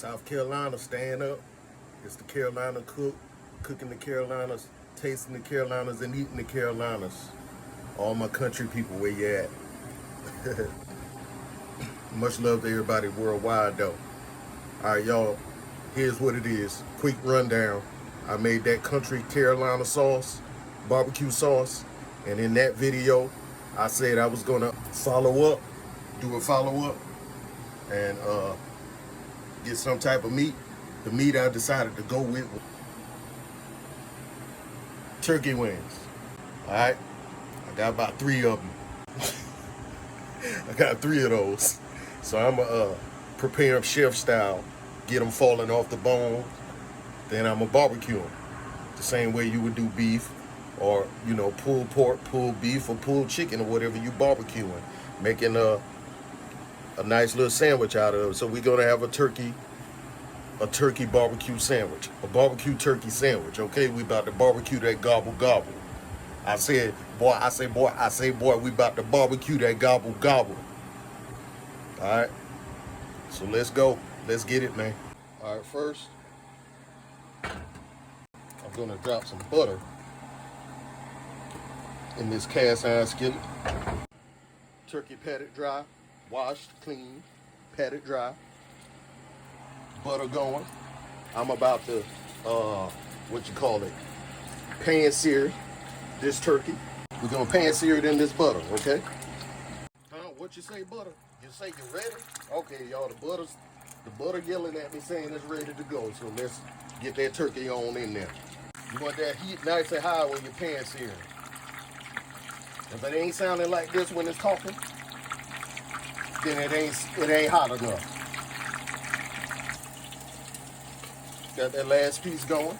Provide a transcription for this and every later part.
South Carolina, stand up. It's the Carolina cook, cooking the Carolinas, tasting the Carolinas, and eating the Carolinas. All my country people, where you at? Much love to everybody worldwide, though. All right, y'all, here's what it is. Quick rundown. I made that country Carolina sauce, barbecue sauce, and in that video, I said I was gonna follow up, do a follow-up, and get some type of meat. The meat I decided to go with was turkey wings. All right, I got about 3 of them. I got 3 of those. So I'm gonna prepare them chef style, get them falling off the bone. Then I'm gonna barbecue them the same way you would do beef, or pulled pork, pulled beef, or pulled chicken, or whatever you barbecuing, making a nice little sandwich out of it. So we're gonna have a turkey barbecue sandwich, a barbecue turkey sandwich. Okay, we about to barbecue that gobble gobble. I say boy, we about to barbecue that gobble gobble. All right, so let's go. Let's get it, man. All right, first, I'm gonna drop some butter in this cast iron skillet. Turkey patted dry, washed, clean, patted dry. Butter going. I'm about to, pan sear this turkey. We're gonna pan sear it in this butter, okay? What you say, butter? You say you ready? Okay, y'all, the butter yelling at me saying it's ready to go. So let's get that turkey on in there. You want that heat nice and high when you're pan searing. If it ain't sounding like this when it's talking, then it ain't hot enough. Got that last piece going.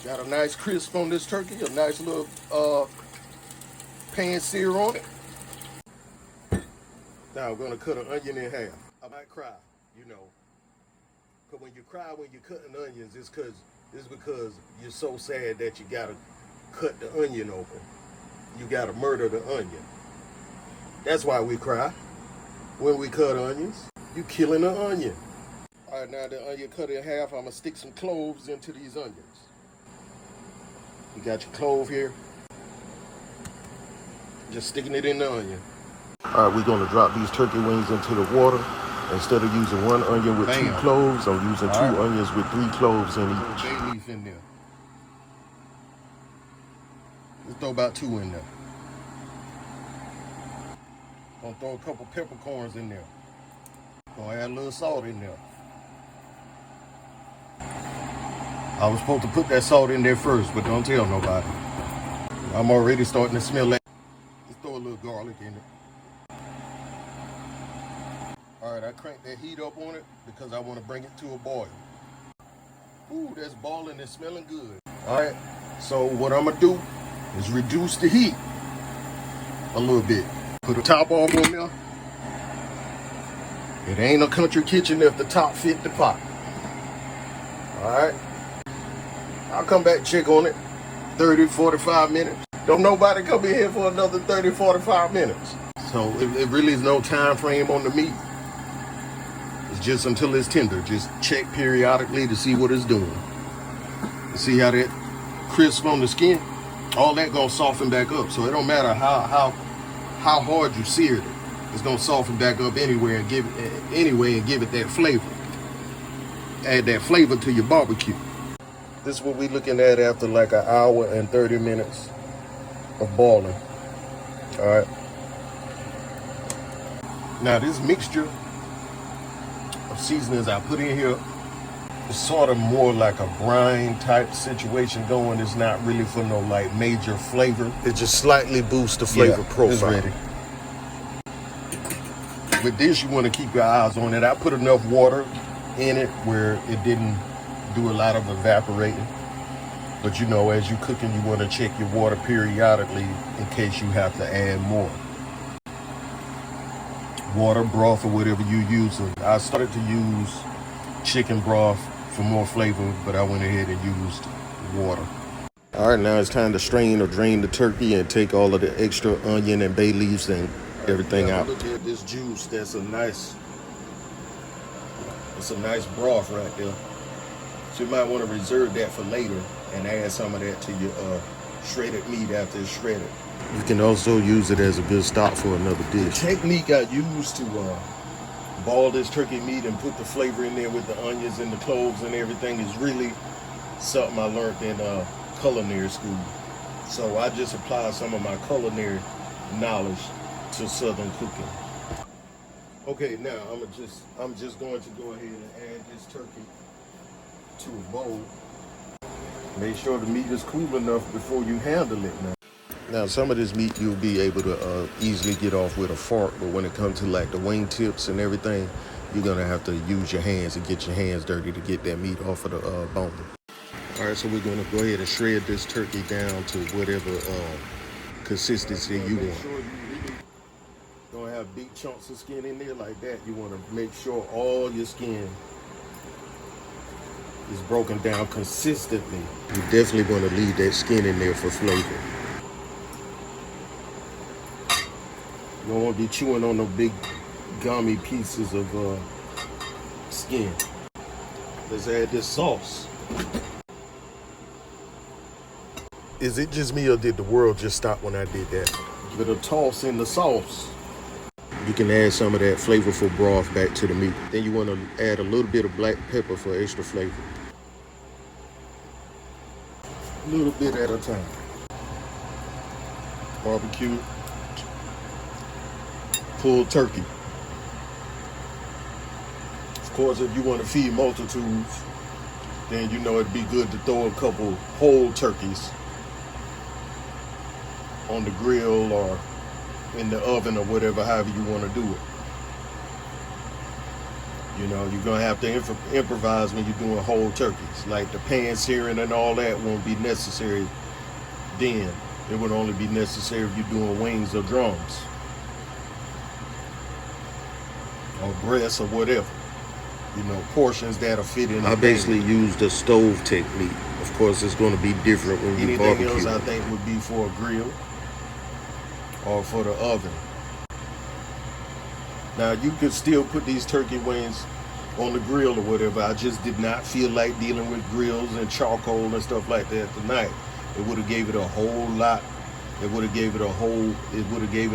Got a nice crisp on this turkey, a nice little pan sear on it. Now I'm gonna cut an onion in half. I might cry, because when you cry when you're cutting onions, it's because you're so sad that you gotta cut the onion open. You gotta murder the onion. That's why we cry when we cut onions. You killing the onion. All right, now the onion cut in half, I'm gonna stick some cloves into these onions. You got your clove here. Just sticking it in the onion. All right, we're gonna drop these turkey wings into the water. Instead of using 1 onion with 2 cloves, I'm using 2 onions with 3 cloves in each. Bay leaf in there. Let's throw about 2 in there. Gonna throw a couple peppercorns in there. Gonna add a little salt in there. I was supposed to put that salt in there first, but don't tell nobody. I'm already starting to smell that. Let's throw a little garlic in it. All right, I cranked that heat up on it because I want to bring it to a boil. Ooh, that's boiling and smelling good. All right, so what I'm gonna do is reduce the heat a little bit. Put the top off on there. It ain't a country kitchen if the top fit the pot. All right, I'll come back and check on it 30, 45 minutes. Don't nobody come in here for another 30, 45 minutes. So it really is no time frame on the meat. It's just until it's tender. Just check periodically to see what it's doing. See how that crisp on the skin? All that gonna soften back up. So it don't matter how hard you seared it. It's gonna soften back up anyway and give it that flavor. Add that flavor to your barbecue. This is what we're looking at after like an hour and 30 minutes of boiling. All right. Now this mixture of seasonings I put in here is sort of more like a brine type situation going. It's not really for no like major flavor. It just slightly boosts the flavor profile. It's ready. With this, you want to keep your eyes on it. I put enough water in it where it didn't do a lot of evaporating. But as you're cooking, you want to check your water periodically in case you have to add more. Water, broth, or whatever you're using. I started to use chicken broth for more flavor, but I went ahead and used water. All right, now it's time to strain or drain the turkey and take all of the extra onion and bay leaves and everything out. Look at this juice. That's a nice It's a nice broth right there. So you might want to reserve that for later and add some of that to your shredded meat after it's shredded. You can also use it as a good stock for another dish. The technique I used to ball this turkey meat and put the flavor in there with the onions and the cloves and everything is really something I learned in culinary school. So I just apply some of my culinary knowledge to Southern cooking. Okay, now I'm just going to go ahead and add this turkey to a bowl. Make sure the meat is cool enough before you handle it now. Now, some of this meat you'll be able to easily get off with a fork, but when it comes to like the wing tips and everything, you're gonna have to use your hands and get your hands dirty to get that meat off of the bone. All right, so we're gonna go ahead and shred this turkey down to whatever consistency you want. Sure you really don't have big chunks of skin in there like that. You wanna make sure all your skin is broken down consistently. You definitely wanna leave that skin in there for flavor. You don't want to be chewing on no big gummy pieces of skin. Let's add this sauce. Is it just me or did the world just stop when I did that? Give it a toss in the sauce. You can add some of that flavorful broth back to the meat. Then you want to add a little bit of black pepper for extra flavor. A little bit at a time. Barbecue. Pulled turkey. Of course, if you want to feed multitudes, then you know it'd be good to throw a couple whole turkeys on the grill or in the oven or whatever, however you want to do it. You know, you're going to have to improvise when you're doing whole turkeys. Like the pan searing and all that won't be necessary then. It would only be necessary if you're doing wings or drums. Or breasts or whatever, you know, portions that'll fit in. I basically use the stove technique. Of course, it's going to be different when you barbecue. Anything else I think would be for a grill or for the oven. Now, you could still put these turkey wings on the grill or whatever. I just did not feel like dealing with grills and charcoal and stuff like that tonight. It would have gave it a whole lot. It would have gave it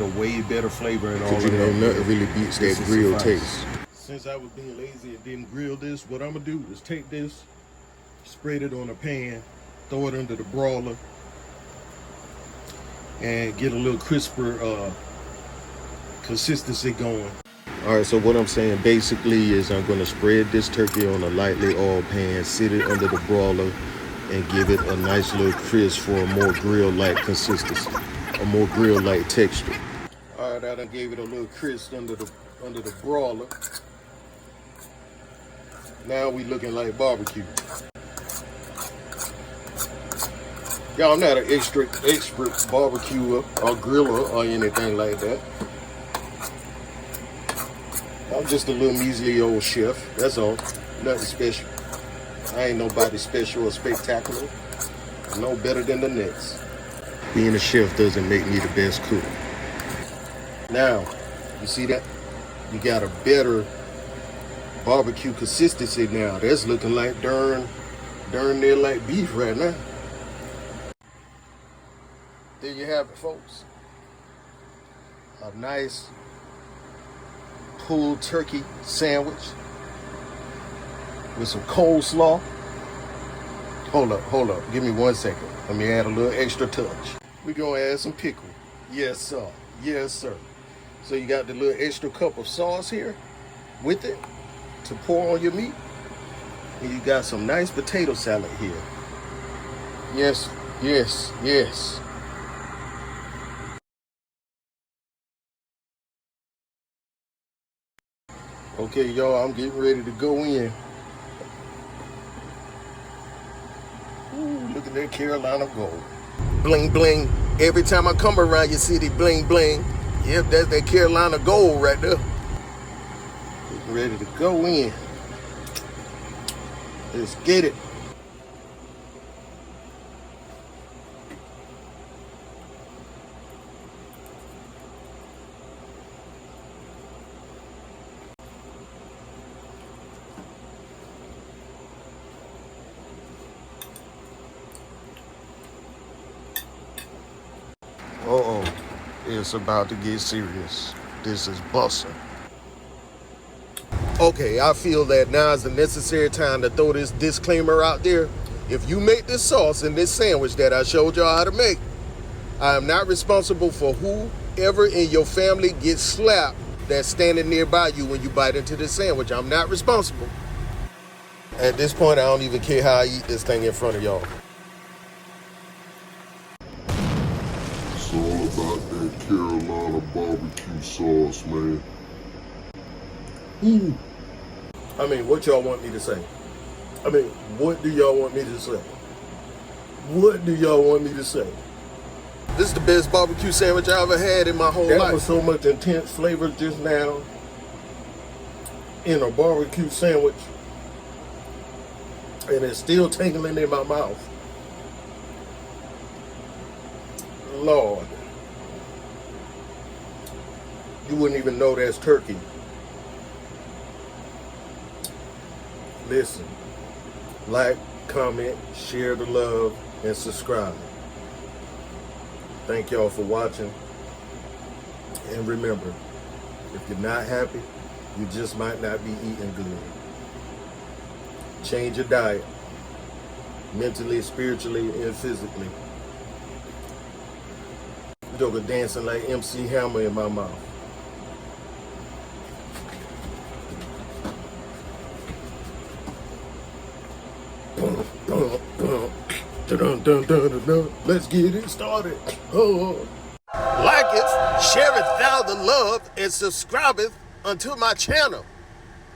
a way better flavor and all of that. You know, nothing really beats that grill taste. Since I was being lazy and didn't grill this, what I'm gonna do is take this, spread it on a pan, throw it under the broiler, and get a little crisper consistency going. All right, so what I'm saying basically is I'm gonna spread this turkey on a lightly oiled pan, sit it under the broiler, and give it a nice little crisp for a more grill-like consistency, a more grill-like texture. All right, I done gave it a little crisp under the broiler. Now we looking like barbecue. Y'all, I'm not an expert barbecuer or griller or anything like that. I'm just a little measly old chef, that's all, nothing special. I ain't nobody special or spectacular. No better than the next. Being a chef doesn't make me the best cook. Now, you see that? You got a better barbecue consistency now. That's looking like darn near like beef right now. There you have it, folks. A nice pulled turkey sandwich with some coleslaw. Hold up. Give me 1 second. Let me add a little extra touch. We're gonna add some pickle. Yes, sir. Yes, sir. So you got the little extra cup of sauce here with it to pour on your meat. And you got some nice potato salad here. Yes, yes, yes. Okay, y'all, I'm getting ready to go in. Ooh, look at that Carolina gold. Bling, bling. Every time I come around your city, bling, bling. Yep, that's that Carolina gold right there. Getting ready to go in. Let's get it. It's about to get serious. This is busting. Okay, I feel that now is the necessary time to throw this disclaimer out there. If you make this sauce in this sandwich that I showed y'all how to make, I am not responsible for whoever in your family gets slapped that's standing nearby you when you bite into this sandwich. I'm not responsible. At this point, I don't even care how I eat this thing in front of y'all. It's all about that Carolina barbecue sauce, man. Ooh. I mean, what y'all want me to say? I mean, what do y'all want me to say? What do y'all want me to say? This is the best barbecue sandwich I ever had in my whole life. That was so much intense flavor just now in a barbecue sandwich. And it's still tingling in my mouth. Lord. You wouldn't even know that's turkey. Listen, like, comment, share the love, and subscribe. Thank y'all for watching. And remember, if you're not happy, you just might not be eating good. Change your diet, mentally, spiritually, and physically. Joker dancing like MC Hammer in my mouth. Let's get it started. Oh. Liketh, shareth thou the love, and subscribeth unto my channel,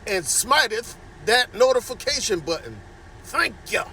and smiteth that notification button. Thank ya.